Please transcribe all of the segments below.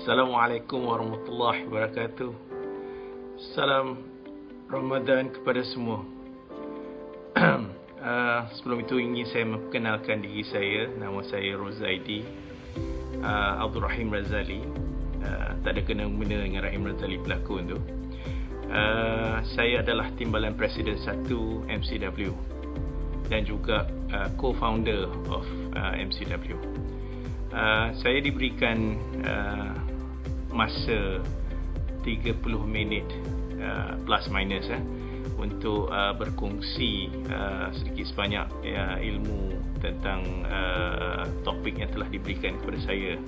Assalamualaikum warahmatullahi wabarakatuh. Salam Ramadan kepada semua. Sebelum itu ingin saya memperkenalkan diri saya. Nama saya Rozaidi Razaly. Tak ada kena-mena dengan Rahim Razali pelakon tu. Saya adalah Timbalan Presiden 1 MCW dan juga co-founder of MCW. Saya diberikan masa 30 minit plus minus untuk berkongsi sedikit sebanyak ilmu tentang topik yang telah diberikan kepada saya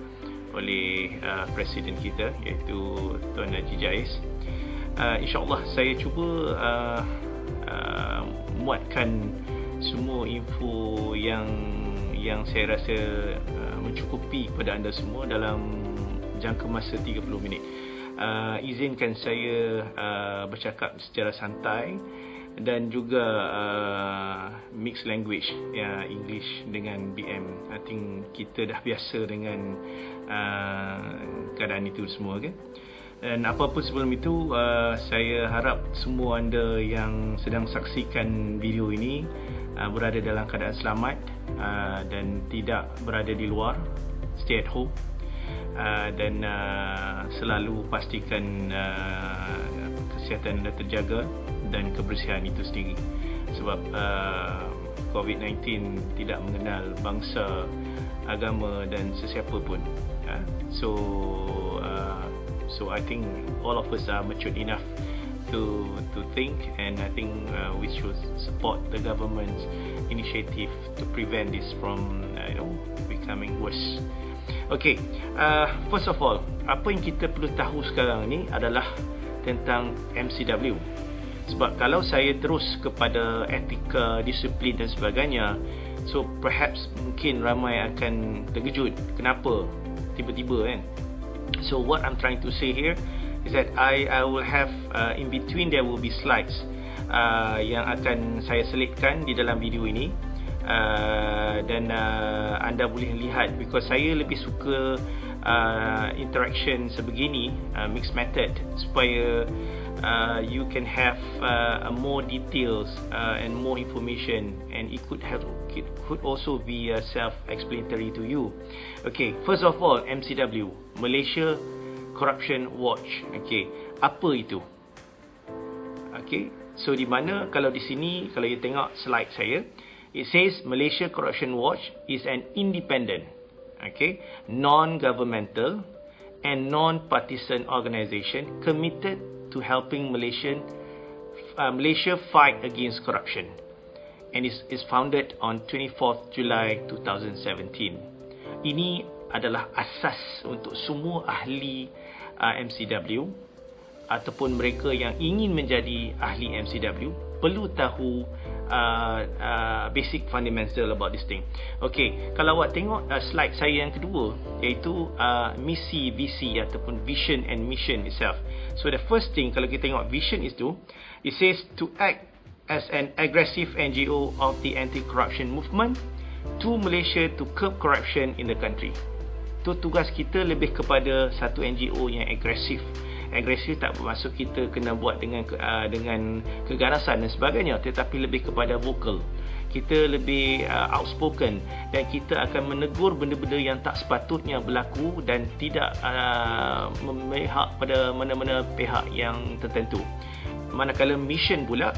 oleh Presiden kita, iaitu Tuan Haji Jais. InsyaAllah saya cuba muatkan semua info yang saya rasa mencukupi kepada anda semua dalam jangka masa 30 minit. Izinkan saya bercakap secara santai dan juga mixed language, English dengan BM. I think kita dah biasa dengan keadaan itu semua, okay? Dan apa-apa sebelum itu, saya harap semua anda yang sedang saksikan video ini berada dalam keadaan selamat dan tidak berada di luar. Stay at home dan selalu pastikan kesihatan anda terjaga dan kebersihan itu sendiri, sebab COVID-19 tidak mengenal bangsa, agama dan sesiapa pun. So I think all of us are mature enough to think, and I think we should support the government's initiative to prevent this from becoming worse. Okay, first of all, apa yang kita perlu tahu sekarang ni adalah tentang MCW. Sebab kalau saya terus kepada etika, disiplin dan sebagainya, so perhaps mungkin ramai akan terkejut kenapa tiba-tiba kan. So what I'm trying to say here is that I will have in between there will be slides yang akan saya selitkan di dalam video ini, dan anda boleh lihat, because saya lebih suka interaction sebegini, mixed method, supaya you can have more details and more information, and it could also be self-explanatory to you. Okay, first of all, MCW, Malaysia Corruption Watch. Okay, apa itu? Okay, so di mana, kalau di sini, kalau you tengok slide saya, it says Malaysia Corruption Watch is an independent, okay, non-governmental and non-partisan organisation committed to helping Malaysia fight against corruption, and is founded on 24th July 2017. Ini adalah asas untuk semua ahli MCW ataupun mereka yang ingin menjadi ahli MCW perlu tahu basic fundamental about this thing. Okay, kalau awak tengok slide saya yang kedua, iaitu misi, visi ataupun vision and mission itself. So the first thing, kalau kita tengok vision itu, it says to act as an aggressive NGO of the anti-corruption movement to Malaysia to curb corruption in the country. Tu tugas kita lebih kepada satu NGO yang agresif. Agresif tak bermaksud kita kena buat dengan keganasan dan sebagainya, tetapi lebih kepada vocal. Kita lebih outspoken, dan kita akan menegur benda-benda yang tak sepatutnya berlaku dan tidak memihak pada mana-mana pihak yang tertentu. Manakala mission pula,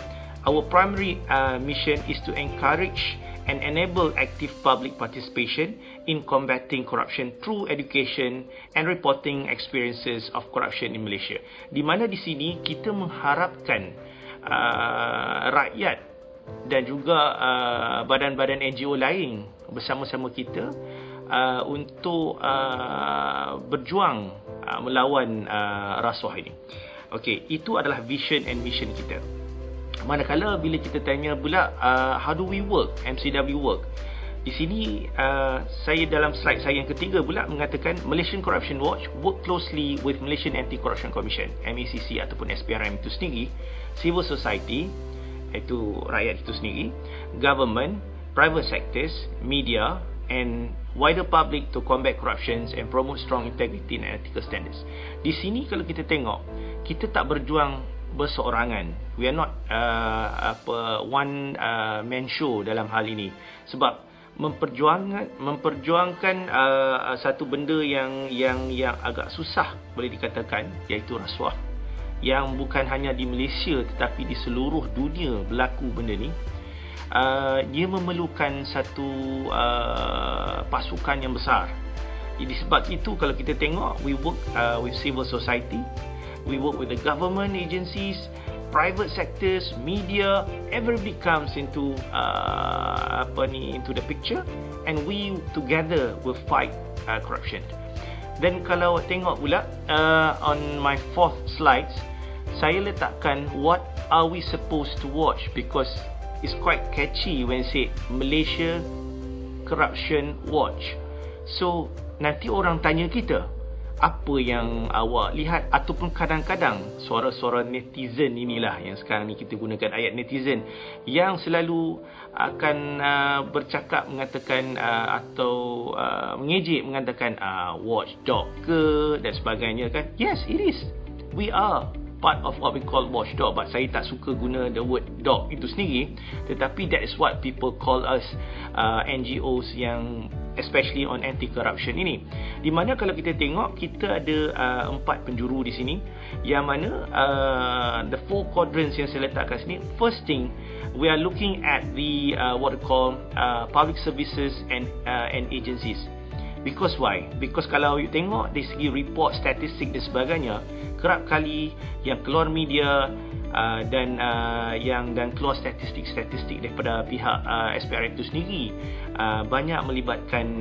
our primary mission is to encourage and enable active public participation in combating corruption through education and reporting experiences of corruption in Malaysia. Di mana di sini kita mengharapkan rakyat dan juga badan-badan NGO lain bersama-sama kita untuk berjuang melawan rasuah ini. Okey, itu adalah vision and mission kita. Manakala bila kita tanya pula how do we work, MCW work, di sini saya dalam slide saya yang ketiga pula mengatakan Malaysian Corruption Watch work closely with Malaysian Anti-Corruption Commission, MACC ataupun SPRM itu sendiri, civil society, iaitu rakyat itu sendiri, government, private sectors, media, and wider public to combat corruptions and promote strong integrity and ethical standards. Di sini kalau kita tengok, kita tak berjuang berseorangan. We are not one man show dalam hal ini. Sebab memperjuangkan satu benda yang agak susah boleh dikatakan, iaitu rasuah, yang bukan hanya di Malaysia tetapi di seluruh dunia berlaku benda ni. Dia memerlukan satu pasukan yang besar. Jadi sebab itu kalau kita tengok, we work with civil society, we work with the government agencies, private sectors, media, everybody comes into into the picture, and we together will fight corruption. Then kalau tengok pula on my fourth slides, saya letakkan what are we supposed to watch, because it's quite catchy when say Malaysia Corruption Watch. So nanti orang tanya kita, apa yang awak lihat, ataupun kadang-kadang suara-suara netizen inilah yang sekarang ni kita gunakan ayat netizen, yang selalu akan bercakap mengatakan atau mengejek mengatakan watchdog ke dan sebagainya kan. Yes, it is. We are part of what we call watchdog, but saya tak suka guna the word dog itu sendiri, tetapi that is what people call us NGOs yang especially on anti-corruption ini. Di mana kalau kita tengok, kita ada 4 penjuru di sini, yang mana the 4 quadrants yang saya letakkan sini. First thing, we are looking at the what we call public services and agencies. Because why? Because kalau you tengok dari segi report, statistik dan sebagainya, kerap kali yang keluar media dan keluar statistik daripada pihak SPR itu sendiri banyak melibatkan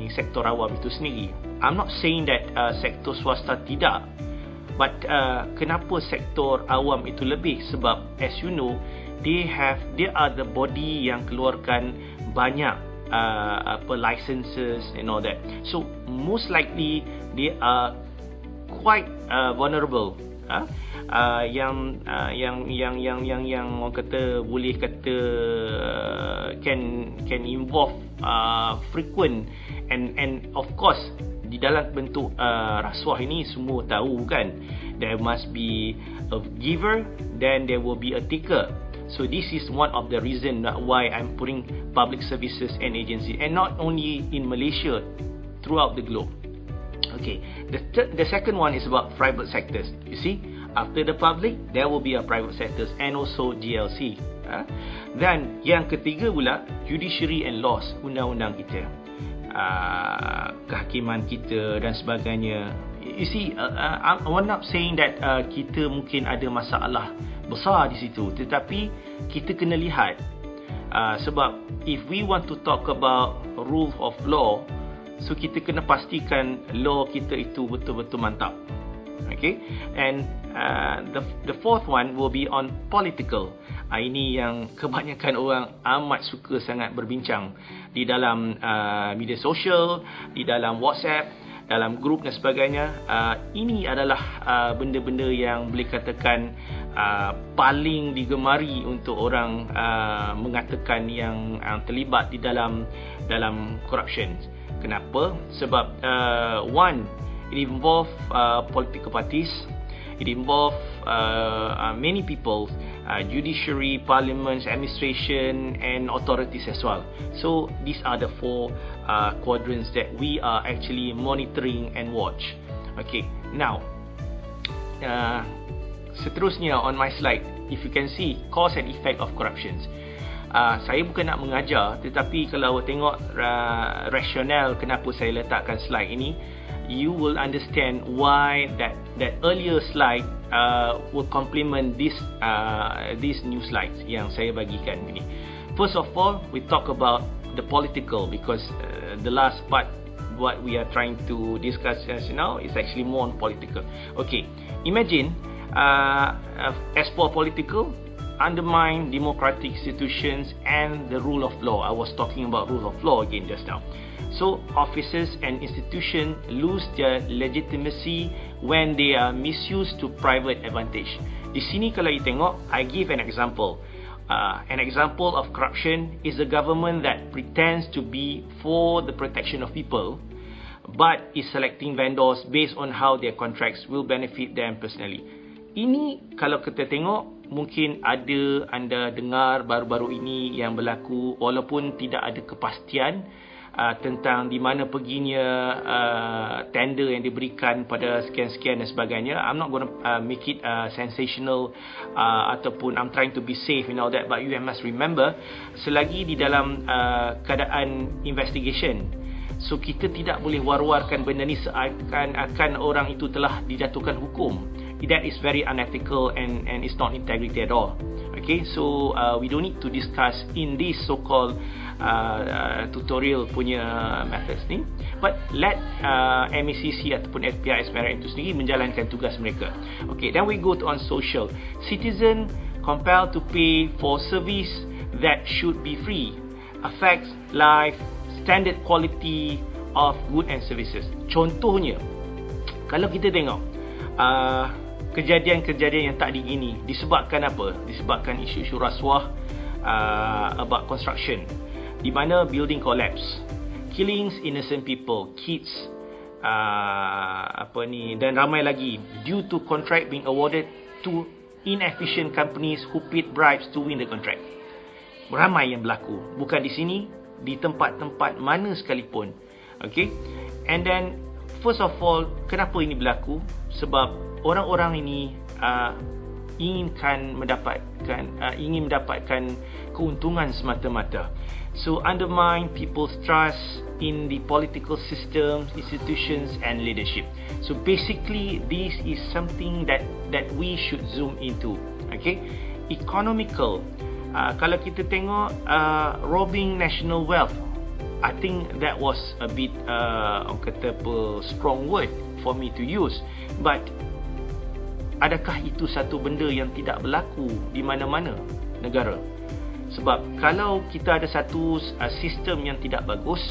sektor awam itu sendiri. I'm not saying that sektor swasta tidak, but kenapa sektor awam itu lebih? Sebab as you know, they are the body yang keluarkan banyak licenses and all that. So most likely they are quite vulnerable. Yang orang kata boleh kata can involve frequent and of course di dalam bentuk rasuah ini semua tahu kan, there must be a giver, then there will be a taker. So this is one of the reason why I'm putting public services and agency, and not only in Malaysia, throughout the globe. Okay, the second one is about private sectors. You see, after the public, there will be a private sectors and also GLC. Dan yang ketiga pula, judiciary and laws, undang-undang kita, kehakiman kita dan sebagainya. You see, I'm not saying that kita mungkin ada masalah besar di situ, tetapi kita kena lihat sebab if we want to talk about rule of law, so kita kena pastikan law kita itu betul-betul mantap. Okay, and the fourth one will be on political. Ini yang kebanyakan orang amat suka sangat berbincang di dalam media sosial, di dalam WhatsApp, dalam grup dan sebagainya. Ini adalah benda-benda yang boleh katakan paling digemari untuk orang mengatakan yang terlibat di dalam corruption. Kenapa? Sebab one, it involve political parties, it involve many people, judiciary, parliaments, administration and authorities as well. So these are the 4 quadrants that we are actually monitoring and watch. Okay, now seterusnya on my slide, if you can see cause and effect of corruptions. Saya bukan nak mengajar, tetapi kalau tengok rasional kenapa saya letakkan slide ini, you will understand why that earlier slide will complement these new slides yang saya bagikan ini. First of all, we talk about the political, because the last part what we are trying to discuss as now is actually more on political. Okay, imagine as for political, undermine democratic institutions and the rule of law. I was talking about rule of law again just now. So officers and institutions lose their legitimacy when they are misused to private advantage. Di sini kalau you tengok, I give an example. An example of corruption is a government that pretends to be for the protection of people but is selecting vendors based on how their contracts will benefit them personally. Ini kalau kita tengok, mungkin ada anda dengar baru-baru ini yang berlaku, walaupun tidak ada kepastian tentang di mana perginya tender yang diberikan pada sekian-sekian dan sebagainya. I'm not going to make it sensational ataupun I'm trying to be safe and all that, but you must remember, selagi di dalam keadaan investigation, so kita tidak boleh war-warkan benda ni seakan-akan orang itu telah dijatuhkan hukum. That is very unethical and it's not integrity at all. Okay, so we don't need to discuss in this so-called tutorial punya methods ni, but let MACC ataupun FBI SPRM itu sendiri menjalankan tugas mereka. Okay, then we go to on social. Citizen compelled to pay for service that should be free affects life standard quality of goods and services. Contohnya, kalau kita tengok kejadian-kejadian yang tak diingini disebabkan apa? Disebabkan isu-isu rasuah about construction, di mana building collapse, killings innocent people, kids, dan ramai lagi due to contract being awarded to inefficient companies who paid bribes to win the contract. Ramai yang berlaku, bukan di sini, di tempat-tempat mana sekalipun. Okay, and then first of all, kenapa ini berlaku? Sebab orang-orang ini ingin mendapatkan keuntungan semata-mata. So undermine people's trust in the political system, institutions and leadership. So basically this is something that we should zoom into. Okay, economical. Kalau kita tengok robbing national wealth, I think that was a bit strong word for me to use, but adakah itu satu benda yang tidak berlaku di mana-mana negara? Sebab kalau kita ada satu sistem yang tidak bagus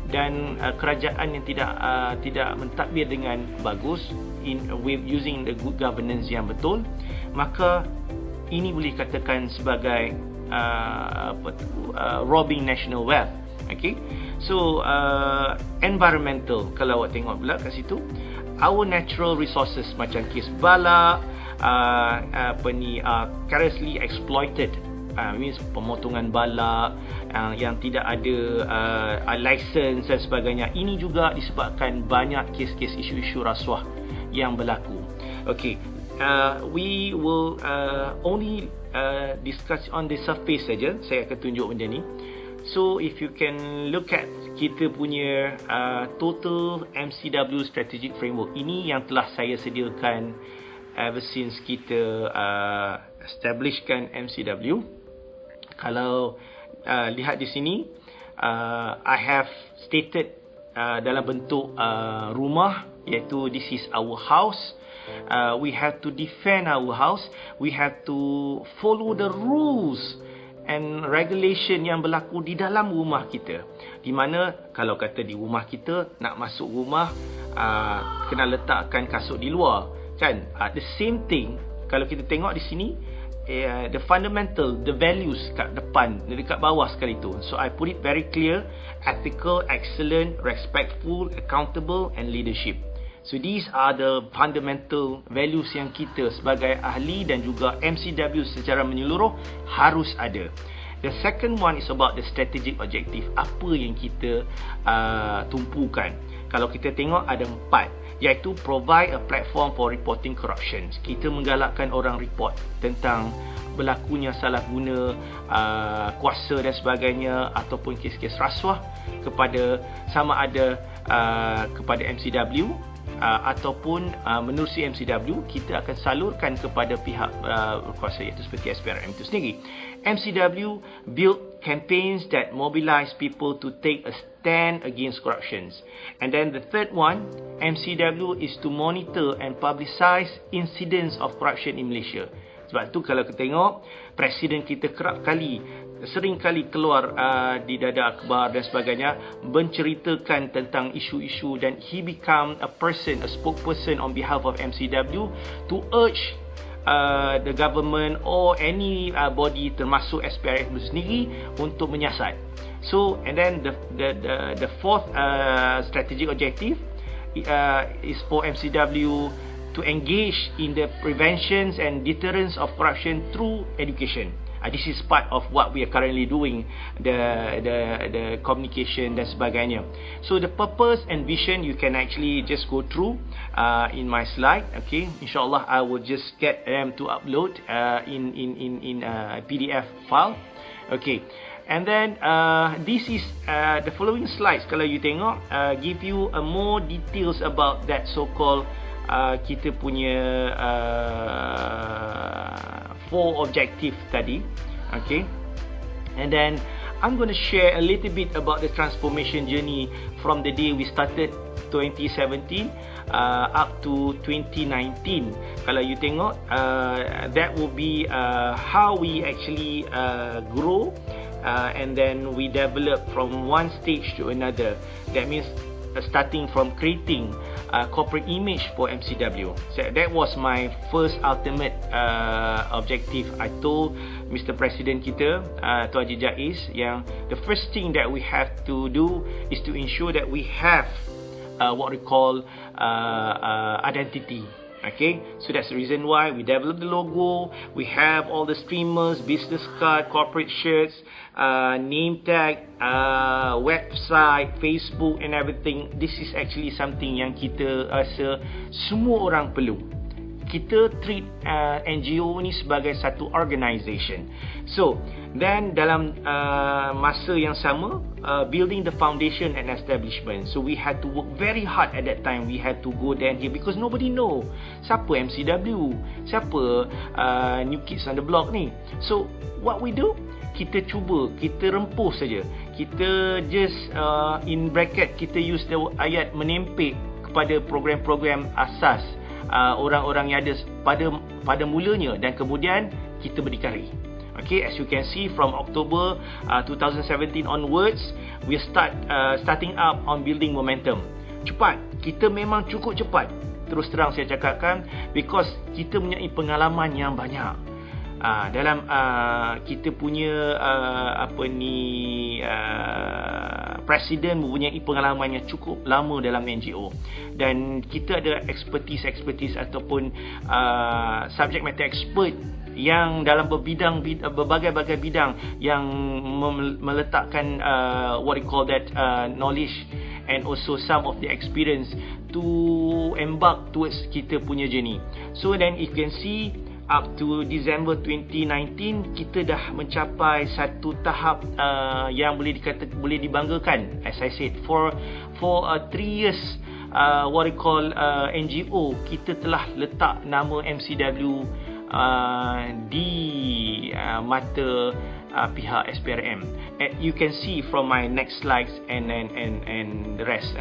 dan kerajaan yang tidak mentadbir dengan bagus with using the good governance yang betul, maka ini boleh katakan sebagai robbing national wealth. Okay, so environmental, kalau awak tengok pula kat situ, our natural resources macam kes bala, carelessly exploited, means pemotongan bala yang tidak ada license dan sebagainya. Ini juga disebabkan banyak kes-kes isu-isu rasuah yang berlaku. Okay, we will only discuss on the surface saja. Saya akan tunjuk benda ni. So if you can look at kita punya total MCW strategic framework, ini yang telah saya sediakan ever since kita establishkan MCW. Kalau lihat di sini, I have stated dalam bentuk rumah, iaitu this is our house. We have to defend our house. We have to follow the rules and regulation yang berlaku di dalam rumah kita. Di mana kalau kata di rumah kita, nak masuk rumah kena letakkan kasut di luar, kan? The same thing kalau kita tengok di sini, the fundamental, the values kat depan, dekat bawah sekali tu. So I put it very clear: ethical, excellent, respectful, accountable and leadership. So these are the fundamental values yang kita sebagai ahli dan juga MCW secara menyeluruh harus ada. The second one is about the strategic objective. Apa yang kita tumpukan? Kalau kita tengok ada 4, iaitu provide a platform for reporting corruption. Kita menggalakkan orang report tentang berlakunya salah guna kuasa dan sebagainya, ataupun kes-kes rasuah kepada sama ada kepada MCW ataupun menerusi MCW, kita akan salurkan kepada pihak berkuasa, iaitu seperti SPRM itu sendiri. MCW build campaigns that mobilize people to take a stand against corruptions. And then the third one, MCW is to monitor and publicize incidents of corruption in Malaysia. Sebab tu kalau kita tengok, Presiden kita sering kali keluar di dada akhbar dan sebagainya, menceritakan tentang isu-isu, dan he become a spokesperson on behalf of MCW to urge the government or any body termasuk SPRM itu sendiri untuk menyiasat. So and then the fourth strategic objective is for MCW to engage in the preventions and deterrence of corruption through education. This is part of what we are currently doing, the communication dan sebagainya. So the purpose and vision you can actually just go through in my slide. Okay, inshallah I will just get them to upload in PDF file. Okay, and then this is the following slides. Kalau you tengok, give you more details about that so-called kita punya 4 objective tadi. Okay, and then I'm going to share a little bit about the transformation journey from the day we started 2017 up to 2019. Kalau you tengok, that will be how we actually grow and then we develop from one stage to another. That means starting from creating corporate image for MCW. So that was my first ultimate objective. I told Mr. President kita, Tuan Haji Jais, yang the first thing that we have to do is to ensure that we have what we call identity. Okay, so that's the reason why we developed the logo. We have all the streamers, business card, corporate shirts, name tag, website, Facebook and everything. This is actually something yang kita rasa semua orang perlu. Kita treat NGO ni sebagai satu organisation. So, then dalam masa yang sama, building the foundation and establishment. So, we had to work very hard at that time. We had to go there and here because nobody know siapa MCW, siapa New Kids on the Block ni. So, what we do? Kita cuba, kita rempuh saja. Kita just in bracket, kita use the ayat menempel kepada program-program asas orang-orang yang ada pada mulanya dan kemudian kita berdikari. Okay, as you can see from October 2017 onwards, we starting up on building momentum. Cepat, kita memang cukup cepat. Terus terang saya cakapkan, because kita mempunyai pengalaman yang banyak. Dalam kita punya presiden mempunyai pengalaman yang cukup lama dalam NGO dan kita ada expertise ataupun subject matter expert yang dalam berbagai-bagai bidang yang meletakkan what we call that knowledge and also some of the experience to embark towards kita punya journey. So then you can see up to December 2019 kita dah mencapai satu tahap yang boleh dibanggakan. As I said, for 3 years what we call NGO, kita telah letak nama MCW di mata pihak SPRM. You can see from my next slides and the rest.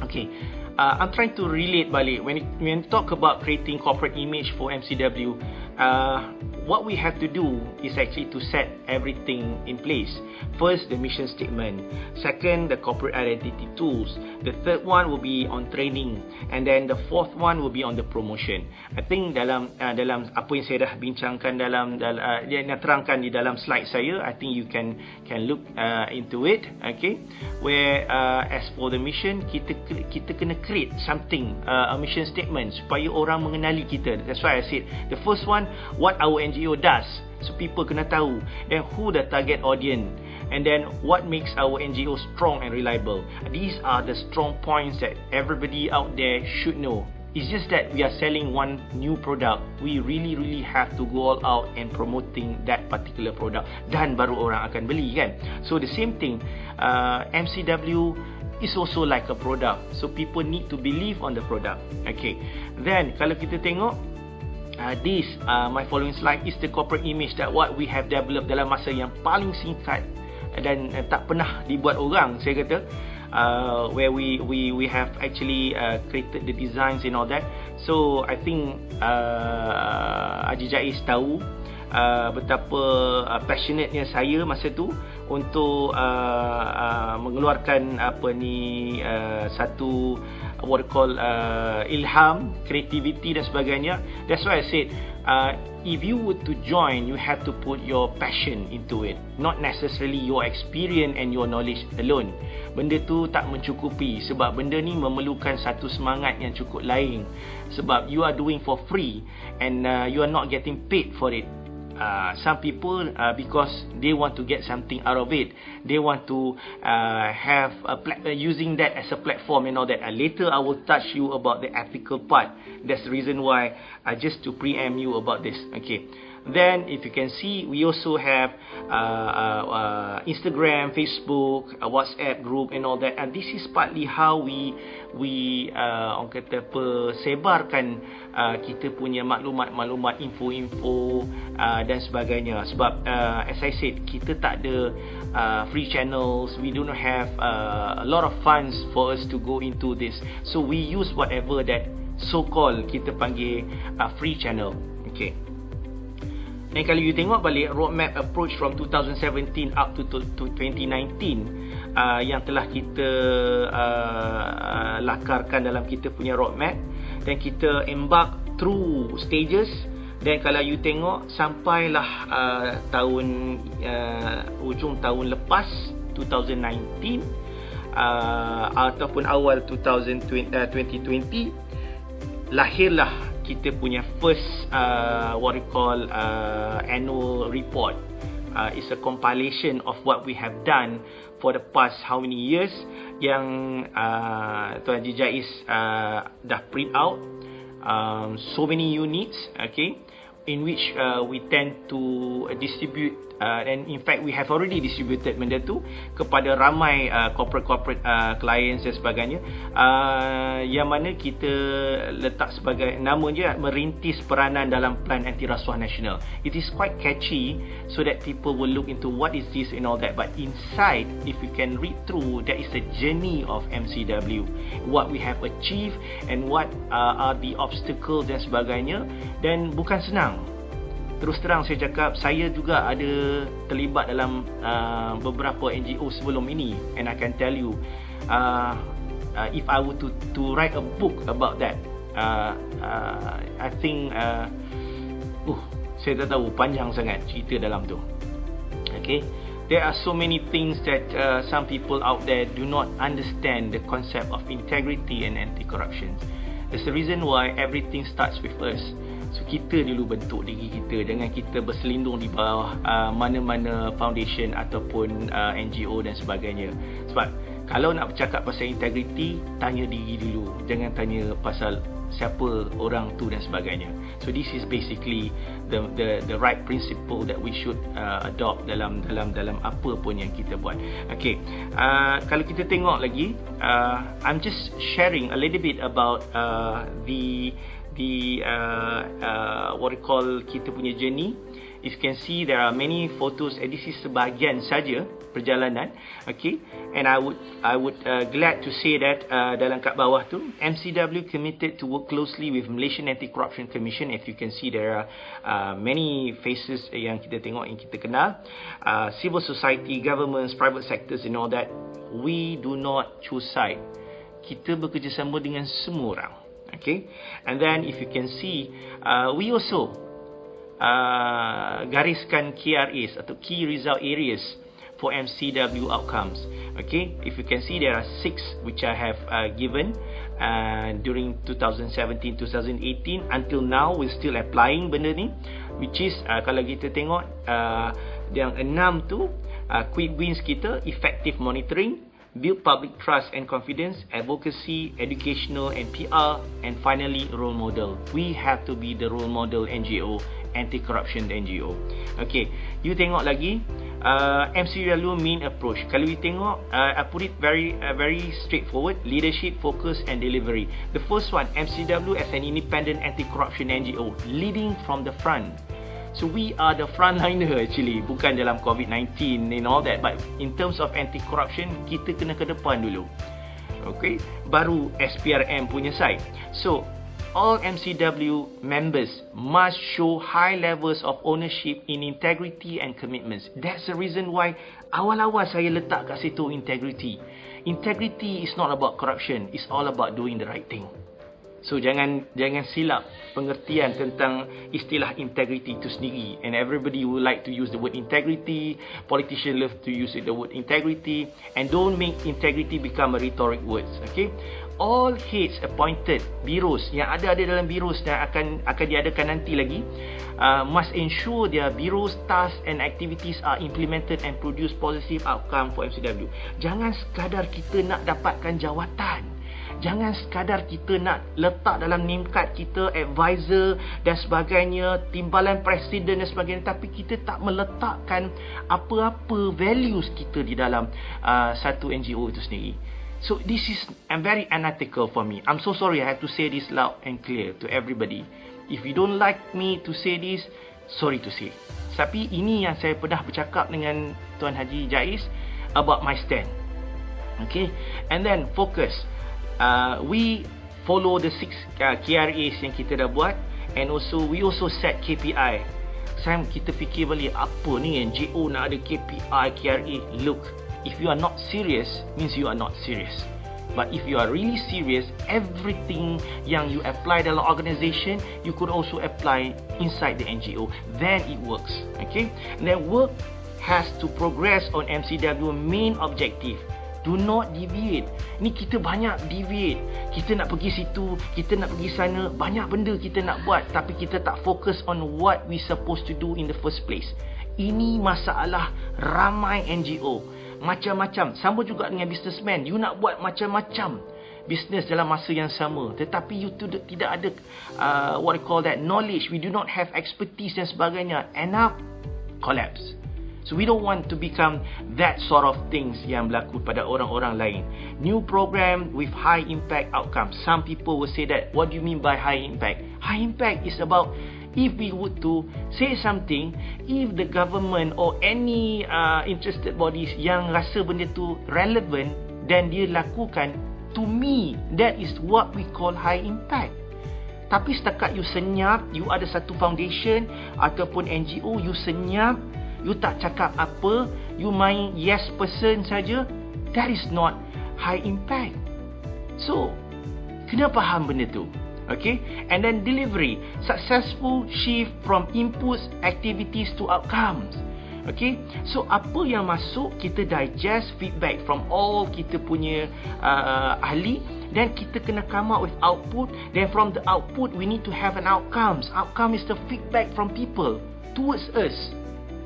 Okay. I'm trying to relate balik when we talk about creating corporate image for MCW. What we have to do is actually to set everything in place. First, the mission statement. Second, the corporate identity tools. The third one will be on training, and then the fourth one will be on the promotion. I think dalam apa yang saya dah bincangkan yang terangkan di dalam slide saya, I think you can look into it. Okay, where as for the mission, kita kena create something, a mission statement supaya orang mengenali kita. That's why I said the first one, what our NGO does, so people kena tahu, then who the target audience, and then what makes our NGO strong and reliable. These are the strong points that everybody out there should know. It's just that we are selling one new product, we really have to go all out and promoting that particular product, dan baru orang akan beli kan. So the same thing, MCW is also like a product, so people need to believe on the product. Okay, then kalau kita tengok this my following slide is the corporate image that what we have developed dalam masa yang paling singkat dan tak pernah dibuat orang, saya kata, where we have actually created the designs and all that. So I think Haji Jais tahu betapa passionate-nya saya masa tu untuk mengeluarkan satu what you call ilham, creativity dan sebagainya. That's why I said if you were to join, you have to put your passion into it, not necessarily your experience and your knowledge alone. Benda tu tak mencukupi, sebab benda ni memerlukan satu semangat yang cukup lain, sebab you are doing for free and you are not getting paid for it. Some people because they want to get something out of it, they want to have using that as a platform and all that. Later I will touch you about the ethical part. That's the reason why just to preempt you about this. Okay, then if you can see, we also have Instagram, Facebook, WhatsApp group and all that, and this is partly how we orang kata apa, sebarkan kita punya maklumat-maklumat, info-info dan sebagainya. Sebab as I said, kita tak ada free channels, we do not have a lot of funds for us to go into this, so we use whatever that so-called kita panggil free channel. Okay. Dan kalau you tengok balik roadmap approach from 2017 up to 2019 yang telah kita lakarkan dalam kita punya roadmap, dan kita embark through stages. Dan kalau you tengok sampailah tahun ujung tahun lepas 2019 ataupun awal 2020, lahirlah kita punya first what we call annual report. It's a compilation of what we have done for the past how many years, yang Tuan Haji Jais dah print out so many units, okay, in which we tend to distribute and in fact we have already distributed benda tu kepada ramai corporate clients dan sebagainya, yang mana kita letak sebagai nama je, merintis peranan dalam Plan Anti Rasuah Nasional. It is quite catchy so that people will look into what is this and all that, but inside if you can read through, that is the journey of MCW, what we have achieved and what are the obstacles dan sebagainya. Dan bukan senang. Terus terang saya cakap, saya juga ada terlibat dalam beberapa NGO sebelum ini, and I can tell you if I were to write a book about that, I think saya tak tahu, panjang sangat cerita dalam tu. Okay, there are so many things that some people out there do not understand the concept of integrity and anti-corruption. That's the reason why everything starts with us. So kita dulu bentuk diri kita dengan kita berselindung di bawah mana-mana foundation ataupun NGO dan sebagainya. Sebab kalau nak bercakap pasal integrity, tanya diri dulu, jangan tanya pasal siapa orang tu dan sebagainya. So this is basically the right principle that we should adopt dalam apa pun yang kita buat. Okay, kalau kita tengok lagi, I'm just sharing a little bit about the what we call kita punya journey. You can see there are many photos, and this is sebahagian saja perjalanan. Okay, and I would glad to say that dalam kat bawah tu, MCW committed to work closely with Malaysian Anti-Corruption Commission. If you can see, there are many faces yang kita tengok, yang kita kenal, civil society, governments, private sectors and all that. We do not choose side. Kita bekerjasama dengan semua orang. Okay, and then if you can see, we also gariskan KRAs atau Key Result Areas for MCW outcomes. Okay, if you can see, there are 6 which I have given during 2017-2018 until now. We're still applying benda ni, which is kalau kita tengok yang 6 tu, quick wins kita, effective monitoring, build public trust and confidence, advocacy, educational and PR, and finally role model. We have to be the role model NGO, anti-corruption NGO. Okay, you tengok lagi MCW main approach. Kalau you tengok, I put it very straightforward: leadership, focus and delivery. The first one, MCW as an independent anti-corruption NGO, leading from the front. So we are the frontliner actually, bukan dalam COVID-19 and all that, but in terms of anti-corruption, kita kena ke depan dulu. Okay, baru SPRM punya side. So all MCW members must show high levels of ownership in integrity and commitments. That's the reason why awal-awal saya letak kat situ integrity. Integrity is not about corruption. It's all about doing the right thing. So jangan silap pengertian tentang istilah integrity itu sendiri. And everybody would like to use the word integrity. Politicians love to use the word integrity. And don't make integrity become a rhetoric words. Okay? All heads appointed bureaus yang ada dalam bureaus yang akan diadakan nanti lagi must ensure their bureaus tasks and activities are implemented and produce positive outcome for MCW. Jangan sekadar kita nak dapatkan jawatan. Jangan sekadar kita nak letak dalam name card kita advisor dan sebagainya, timbalan presiden dan sebagainya, tapi kita tak meletakkan apa-apa values kita di dalam satu NGO itu sendiri. So this is very unethical for me. I'm so sorry I have to say this loud and clear to everybody. If you don't like me to say this, sorry to say. Tapi ini yang saya pernah bercakap dengan Tuan Haji Jais about my stand. Okay, and then focus. We follow the 6 KRAs yang kita dah buat, and also we also set KPI. Sam kita fikir balik apa ni NGO nak ada KPI, KRA. Look, if you are not serious means you are not serious. But if you are really serious, everything yang you apply dalam organisation, you could also apply inside the NGO. Then it works. Okay? And then work has to progress on MCW main objective. Do not deviate. Ni kita banyak deviate. Kita nak pergi situ, kita nak pergi sana, banyak benda kita nak buat, tapi kita tak fokus on what we supposed to do in the first place. Ini masalah ramai NGO. Macam-macam. Sama juga dengan businessman. You nak buat macam-macam business dalam masa yang sama, tetapi you tidak ada what I call that knowledge. We do not have expertise dan sebagainya. End up collapse. So we don't want to become that sort of things yang berlaku pada orang-orang lain. New program with high impact outcomes. Some people will say that, what do you mean by high impact? High impact is about if we would to say something, if the government or any interested bodies yang rasa benda tu relevant dan dia lakukan, to me, that is what we call high impact. Tapi setakat you senyap, you ada satu foundation ataupun NGO, you senyap, you tak cakap apa, you main yes person saja, that is not high impact. So, kena faham benda tu. Okay? And then delivery. Successful shift from inputs, activities to outcomes. Okay? So, apa yang masuk, kita digest feedback from all kita punya ahli, then kita kena come out with output. Then from the output, we need to have an outcomes. Outcome is the feedback from people towards us.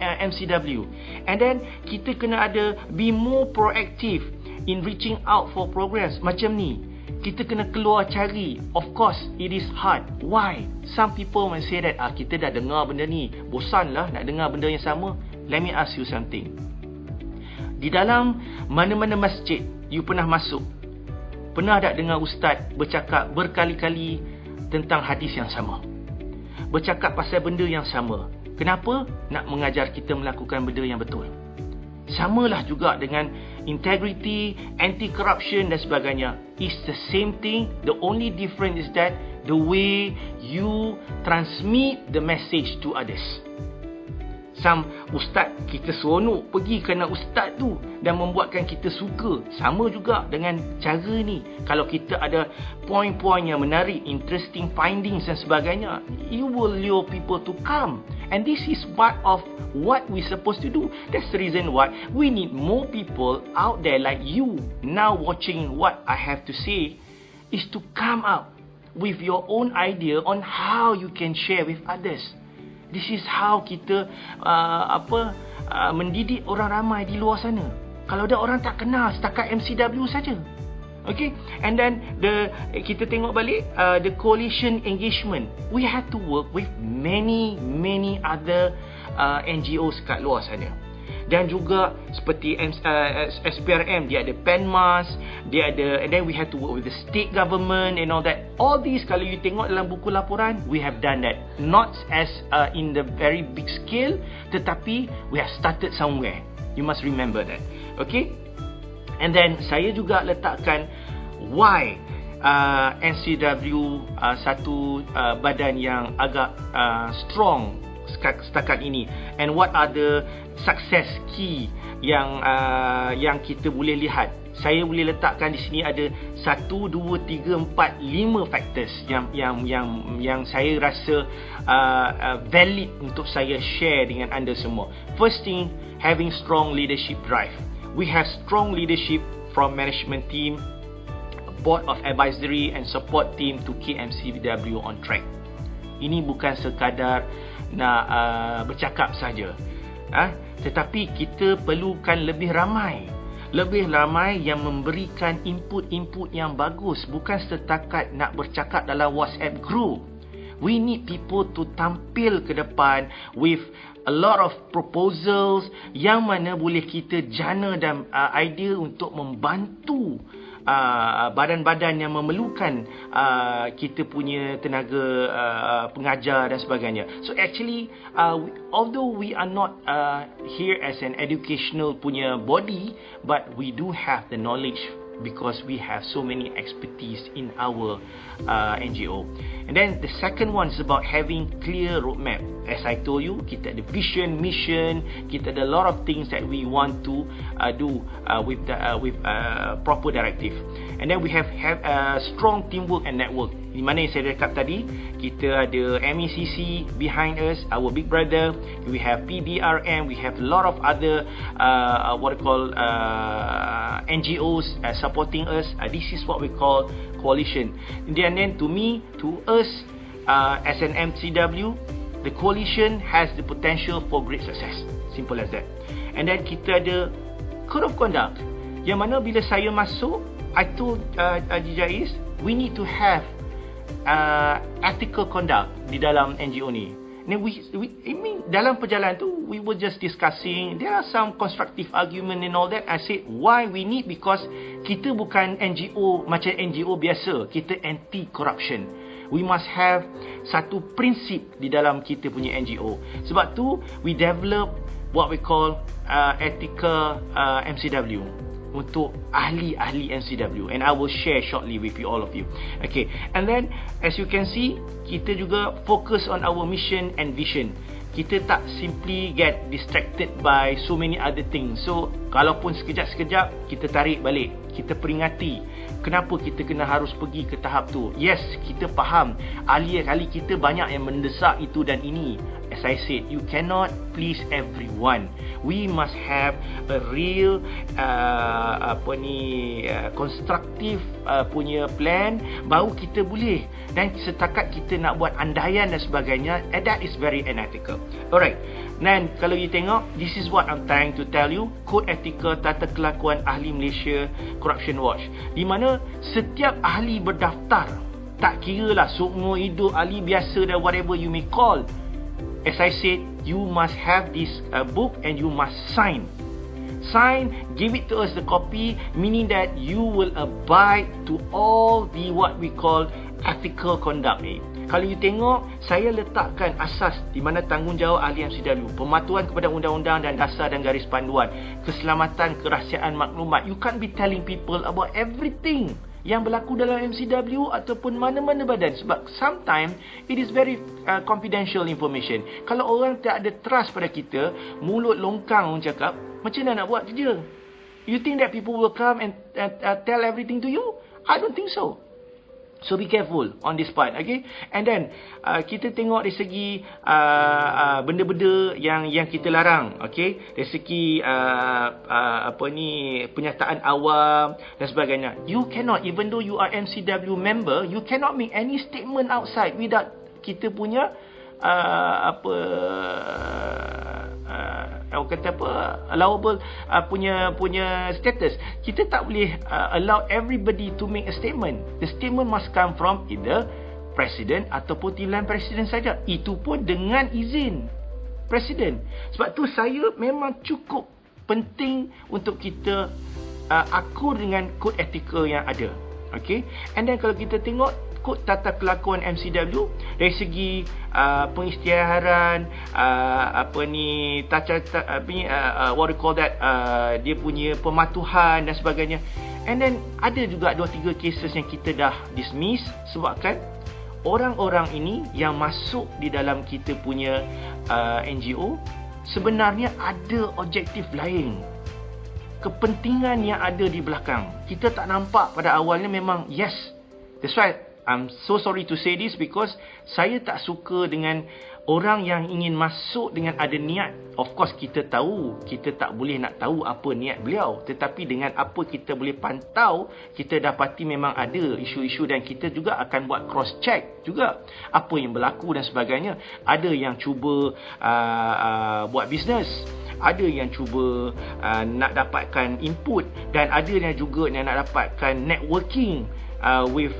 MCW. And then kita kena ada be more proactive in reaching out for programs. Macam ni, kita kena keluar cari. Of course it is hard. Why? Some people might say that kita dah dengar benda ni, bosan lah nak dengar benda yang sama. Let me ask you something. Di dalam mana-mana masjid you pernah masuk, pernah tak dengar ustaz bercakap berkali-kali tentang hadis yang sama, bercakap pasal benda yang sama? Kenapa? Nak mengajar kita melakukan benda yang betul. Samalah juga dengan integrity, anti-corruption dan sebagainya. It's the same thing. The only difference is that the way you transmit the message to others. Some ustaz kita seronok pergi kerana ustaz tu dan membuatkan kita suka. Sama juga dengan cara ni. Kalau kita ada poin-poin yang menarik, interesting findings dan sebagainya, you will lure people to come. And this is part of what we supposed to do. That's the reason why we need more people out there like you now watching what I have to say, is to come up with your own idea on how you can share with others. This is how kita mendidik orang ramai di luar sana. Kalau ada orang tak kenal setakat MCW saja. Okay, and then kita tengok balik the coalition engagement. We have to work with many other NGOs kat luar sana. Dan juga seperti SPRM, dia ada Penmas, dia ada, and then we have to work with the state government and all that. All these, kalau you tengok dalam buku laporan, we have done that. Not as in the very big scale, tetapi we have started somewhere. You must remember that. Okay? And then saya juga letakkan why MCW satu badan yang agak strong setakat ini, and what are the success key yang kita boleh lihat. Saya boleh letakkan di sini ada 1, 2, 3, 4, 5 factors yang saya rasa valid untuk saya share dengan anda semua. First thing, having strong leadership drive. We have strong leadership from management team, board of advisory and support team to keep MCW on track. Ini bukan sekadar nak bercakap saja, tetapi kita perlukan lebih ramai yang memberikan input-input yang bagus, bukan setakat nak bercakap dalam WhatsApp group. We need people to tampil ke depan with a lot of proposals yang mana boleh kita jana dan idea untuk membantu badan-badan yang memerlukan kita punya tenaga pengajar dan sebagainya. So actually, although we are not here as an educational punya body, but we do have the knowledge because we have so many expertise in our NGO. And then the second one is about having clear roadmap. As I told you, kita ada vision, mission, kita ada a lot of things that we want to do with proper directive. And then we have strong teamwork and network. Di mana yang saya rekap tadi, kita ada MECC behind us, our big brother. We have PBRM, we have a lot of other NGOs supporting us. This is what we call coalition. And then to me, to us as an MCW, the coalition has the potential for great success. Simple as that. And then kita ada code of conduct, yang mana bila saya masuk, I told Jais, we need to have ethical conduct di dalam NGO ni. I mean, dalam perjalanan tu, we were just discussing, there are some constructive argument and all that. I said, why we need? Because kita bukan NGO macam NGO biasa. Kita anti-corruption. We must have satu prinsip di dalam kita punya NGO. Sebab tu, we develop what we call etika MCW untuk ahli-ahli MCW, and I will share shortly with you, all of you. Okay, and then as you can see, kita juga focus on our mission and vision. Kita tak simply get distracted by so many other things. So kalaupun sekejap-sekejap, kita tarik balik, kita peringati kenapa kita kena harus pergi ke tahap tu. Yes, kita faham ahli-ahli kita banyak yang mendesak itu dan ini. As I said, you cannot please everyone. We must have a real constructive punya plan, baru kita boleh. Dan setakat kita nak buat andaian dan sebagainya, that is very unethical. Alright, dan kalau you tengok, this is what I'm trying to tell you, Kod Etika Tata Kelakuan Ahli Malaysia Corruption Watch, di mana setiap ahli berdaftar, tak kira lah seumur hidup ahli biasa dan whatever you may call. As I said, you must have this book and you must sign. Give it to us the copy, meaning that you will abide to all the what we call ethical conduct ni. Kalau you tengok, saya letakkan asas di mana tanggungjawab ahli MCW, pematuhan kepada undang-undang dan dasar dan garis panduan, keselamatan kerahsiaan maklumat. You can't be telling people about everything yang berlaku dalam MCW ataupun mana-mana badan, sebab sometimes it is very confidential information. Kalau orang tak ada trust pada kita, mulut longkang orang cakap, macam mana nak buat kerja? You think that people will come and tell everything to you? I don't think so. So be careful on this part, okay? And then kita tengok dari segi benda-benda yang kita larang, okay? Dari segi penyataan awam dan sebagainya. You cannot, even though you are MCW member, you cannot make any statement outside without kita punya allowable punya status. Kita tak boleh allow everybody to make a statement. The statement must come from either presiden ataupun timbalan presiden saja. Itu pun dengan izin presiden. Sebab tu saya memang cukup penting untuk kita akur dengan kod etika yang ada. Okay? And then kalau kita tengok kod tata kelakuan MCW dari segi pengisytiharan, what we call that, dia punya pematuhan dan sebagainya, And then ada juga 2-3 cases yang kita dah dismiss sebabkan orang-orang ini yang masuk di dalam kita punya NGO sebenarnya ada objektif lain, kepentingan yang ada di belakang. Kita tak nampak pada awalnya memang yes. That's why I'm so sorry to say this, because saya tak suka dengan orang yang ingin masuk dengan ada niat. Of course kita tahu, kita tak boleh nak tahu apa niat beliau, tetapi dengan apa kita boleh pantau, kita dapati memang ada isu-isu dan kita juga akan buat cross check juga apa yang berlaku dan sebagainya. Ada yang cuba buat bisnes, ada yang cuba nak dapatkan input, dan ada yang juga yang nak dapatkan networking with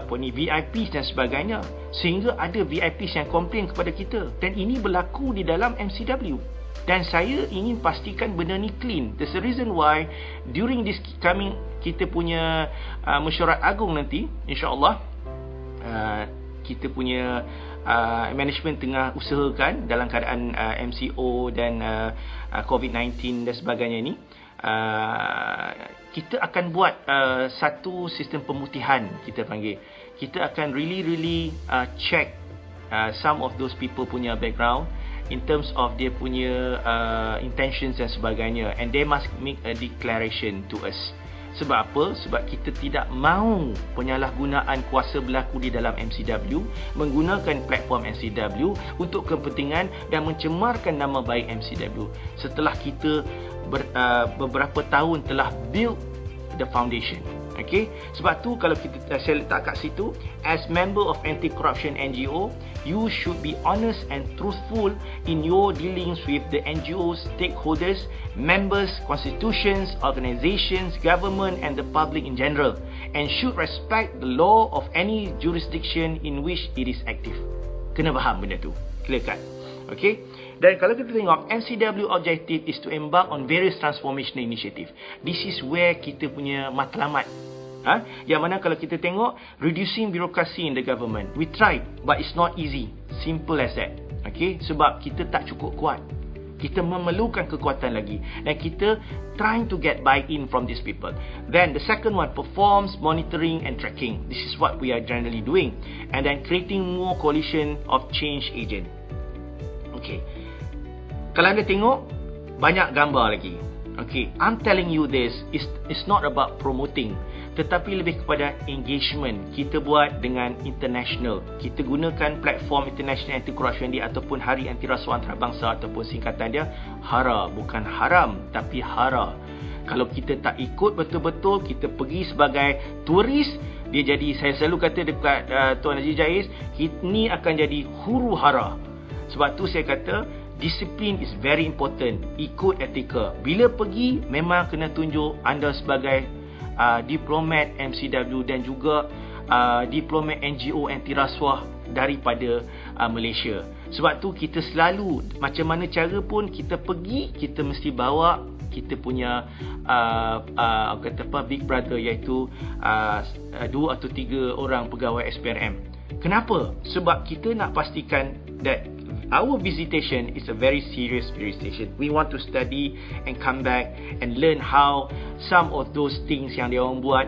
VIPs dan sebagainya, sehingga ada VIPs yang komplain kepada kita, dan ini berlaku di dalam MCW. Dan saya ingin pastikan benda ni clean. That's the reason why during this coming kita punya mesyuarat agung nanti, insya-Allah kita punya management tengah usahakan dalam keadaan MCO dan COVID-19 dan sebagainya ini, kita akan buat satu sistem pemutihan, kita panggil. Kita akan really check some of those people punya background in terms of dia punya intentions dan sebagainya, and they must make a declaration to us. Sebab apa? Sebab kita tidak mahu penyalahgunaan kuasa berlaku di dalam MCW, menggunakan platform MCW untuk kepentingan dan mencemarkan nama baik MCW setelah kita beberapa tahun telah build the foundation. Okay? Sebab tu kalau saya letak kat situ, as member of anti-corruption NGO, you should be honest and truthful in your dealings with the NGO stakeholders, members, constitutions, organizations, government and the public in general, and should respect the law of any jurisdiction in which it is active. Kena faham benda tu. Clear cut. Okay? Dan kalau kita tengok, MCW objective is to embark on various transformational initiative. This is where kita punya matlamat. Yang mana kalau kita tengok, reducing bureaucracy in the government. We tried, but it's not easy. Simple as that. Okay? Sebab kita tak cukup kuat. Kita memerlukan kekuatan lagi. Dan kita trying to get buy-in from these people. Then the second one, performs, monitoring and tracking. This is what we are generally doing. And then creating more coalition of change agent. Okay. Kalau anda tengok, banyak gambar lagi. Okay, I'm telling you this, it's not about promoting, tetapi lebih kepada engagement. Kita buat dengan international. Kita gunakan platform International Anti-Corruption Day ataupun Hari Anti-Rasuah Antarabangsa ataupun singkatan dia HARA. Bukan haram, tapi HARA. Kalau kita tak ikut betul-betul, kita pergi sebagai turis, dia jadi, saya selalu kata dekat Tuan Haji Jais, ini akan jadi huru hara. Sebab tu saya kata, disiplin is very important. Ikut etika. Bila pergi, memang kena tunjuk anda sebagai diplomat MCW dan juga diplomat NGO anti-rasuah daripada Malaysia. Sebab tu kita selalu, macam mana cara pun kita pergi, kita mesti bawa kita punya big brother, iaitu 2 atau 3 orang pegawai SPRM. Kenapa? Sebab kita nak pastikan that our visitation is a very serious visitation. We want to study and come back and learn how some of those things yang dia orang buat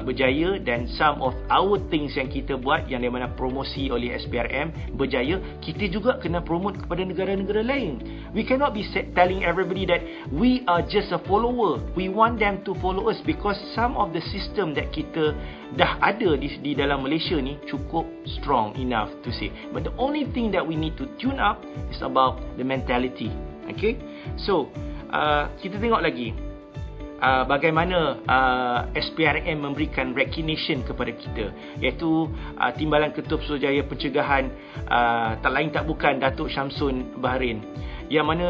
berjaya, dan some of our things yang kita buat yang dia mana promosi oleh SPRM berjaya, kita juga kena promote kepada negara-negara lain. We cannot be telling everybody that we are just a follower. We want them to follow us because some of the system that kita dah ada di dalam Malaysia ni cukup strong enough to say. But the only thing that we need to tune up is about the mentality. Okay? So, kita tengok lagi bagaimana SPRM memberikan recognition kepada kita, iaitu Timbalan Ketua Pesuruhjaya Pencegahan, tak lain tak bukan Datuk Syamsun Bahrain, yang mana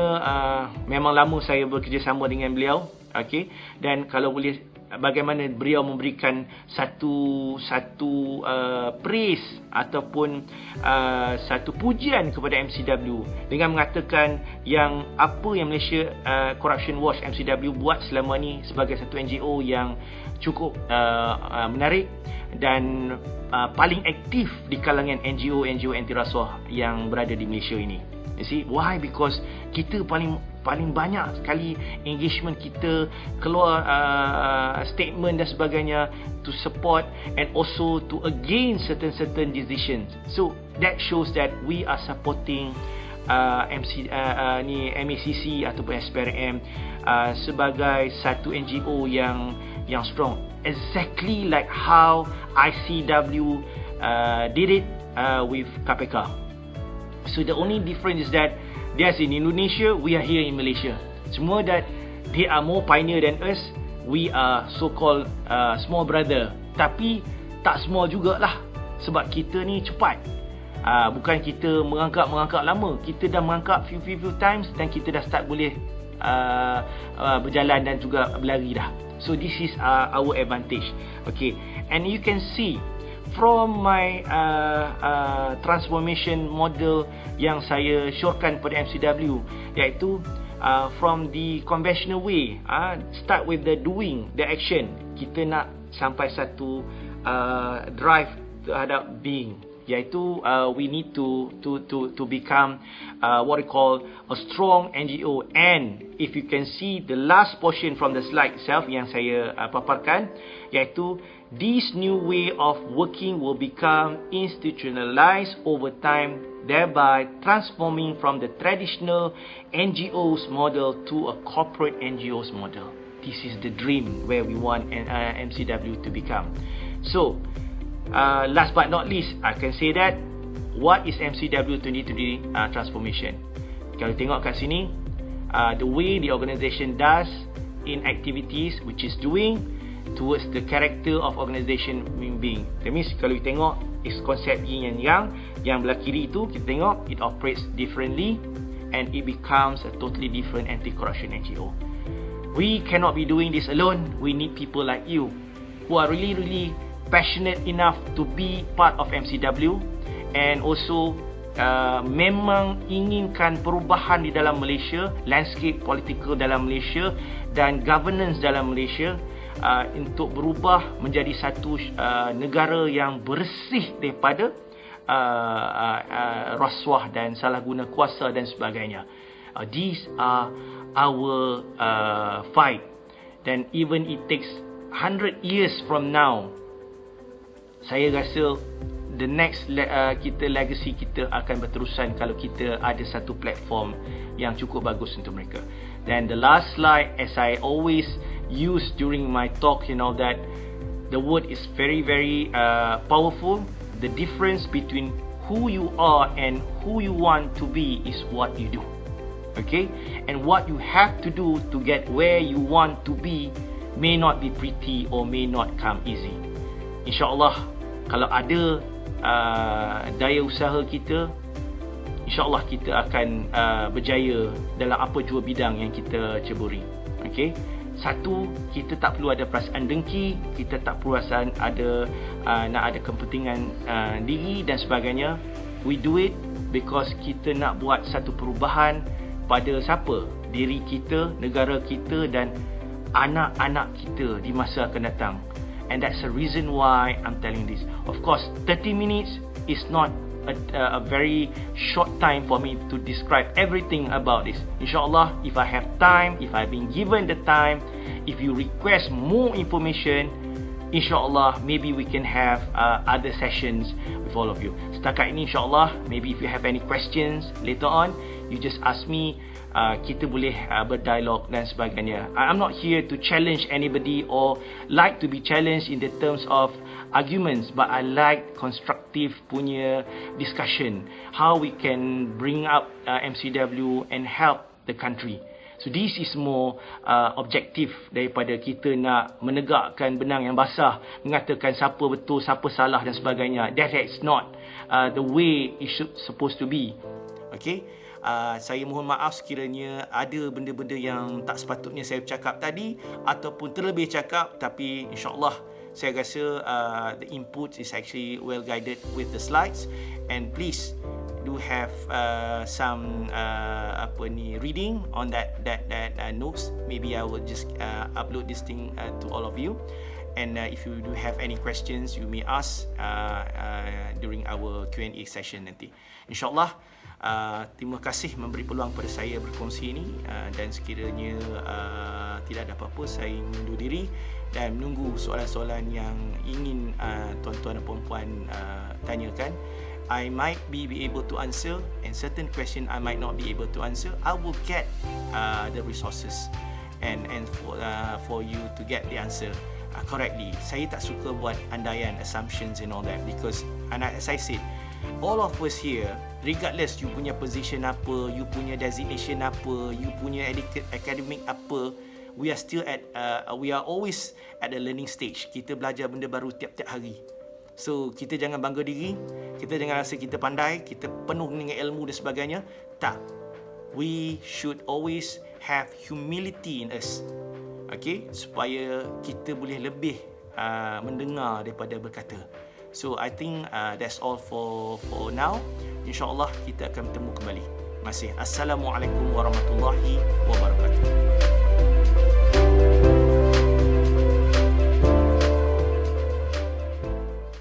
memang lama saya bekerjasama dengan beliau. Okay? Dan kalau boleh, bagaimana beliau memberikan satu praise ataupun satu pujian kepada MCW dengan mengatakan yang apa yang Malaysia Corruption Watch MCW buat selama ni sebagai satu NGO yang cukup menarik dan paling aktif di kalangan NGO anti-rasuah yang berada di Malaysia ini. You see, why? Because kita paling paling banyak sekali engagement kita, keluar statement dan sebagainya to support and also to against certain decisions. So that shows that we are supporting MACC ataupun SPRM sebagai satu NGO yang strong, exactly like how ICW did it with KPK. So the only difference is that they're in Indonesia, we are here in Malaysia. Semua that they are more pioneer than us, we are so-called small brother. Tapi tak small jugalah, sebab kita ni cepat. Bukan kita merangkak lama, kita dah merangkak few times dan kita dah start boleh berjalan dan juga berlari dah. So this is our advantage. Okay, and you can see from my transformation model yang saya syorkan pada MCW, iaitu from the conventional way, start with the doing, the action. Kita nak sampai satu drive terhadap being, iaitu we need to become what we call a strong NGO. And if you can see the last portion from the slide itself yang saya paparkan, iaitu this new way of working will become institutionalized over time, thereby transforming from the traditional NGOs model to a corporate NGOs model. This is the dream where we want MCW to become. So last but not least, I can say that what is MCW 2020 transformation? Kalau tengok kat sini, the way the organisation does in activities which is doing towards the character of organisation being. That means kalau kita tengok is konsep yin and yang belah kiri itu kita tengok it operates differently and it becomes a totally different anti-corruption NGO. We cannot be doing this alone. We need people like you who are really passionate enough to be part of MCW and also memang inginkan perubahan di dalam Malaysia, landscape political dalam Malaysia dan governance dalam Malaysia, untuk berubah menjadi satu negara yang bersih daripada rasuah dan salah guna kuasa dan sebagainya. These are our fight. Dan even it takes 100 years from now, saya rasa the next legacy kita akan berterusan kalau kita ada satu platform yang cukup bagus untuk mereka. Then the last slide, as I always use during my talk, that the word is very powerful. The difference between who you are and who you want to be is what you do. Okay, and what you have to do to get where you want to be may not be pretty or may not come easy. InsyaAllah, kalau ada daya usaha kita, InsyaAllah kita akan berjaya dalam apa jua bidang yang kita ceburi. Okay? Satu, kita tak perlu ada perasaan dengki, kita tak perlu perasaan nak ada kepentingan diri dan sebagainya. We do it because kita nak buat satu perubahan pada siapa? Diri kita, negara kita dan anak-anak kita di masa akan datang. And that's the reason why I'm telling this. Of course, 30 minutes is not a very short time for me to describe everything about this. InsyaAllah, if I have time, if I've been given the time, if you request more information, InsyaAllah, maybe we can have other sessions with all of you. Setakat ini, InsyaAllah, maybe if you have any questions later on, you just ask me. Kita boleh berdialog dan sebagainya. I'm not here to challenge anybody or like to be challenged in the terms of arguments, but I like constructive punya discussion, how we can bring up MCW and help the country. So this is more objektif daripada kita nak menegakkan benang yang basah, mengatakan siapa betul, siapa salah dan sebagainya. That is not the way it should supposed to be. Okay? Saya mohon maaf sekiranya ada benda-benda yang tak sepatutnya saya cakap tadi ataupun terlebih cakap, tapi insyaAllah saya rasa the input is actually well guided with the slides, and please do have some reading on that notes. Maybe I will just upload this thing to all of you, and if you do have any questions you may ask during our Q&A session nanti. InsyaAllah Terima kasih memberi peluang pada saya berkongsi ini, dan sekiranya tidak ada apa-apa, saya mengundur diri dan menunggu soalan-soalan yang ingin tuan-tuan dan puan-puan tanyakan. I might be able to answer, and certain question I might not be able to answer. I will get the resources and for you to get the answer correctly. Saya tak suka buat andaian, assumptions and all that, because as I said, all of us here, regardless you punya position apa, you punya designation apa, you punya academic apa, we are still we are always at the learning stage. Kita belajar benda baru tiap-tiap hari. So kita jangan bangga diri, kita jangan rasa kita pandai, kita penuh dengan ilmu dan sebagainya. Tak. We should always have humility in us. Okay, supaya kita boleh lebih mendengar daripada berkata. So I think that's all for now. InsyaAllah kita akan bertemu kembali. Masih. Assalamualaikum warahmatullahi wabarakatuh.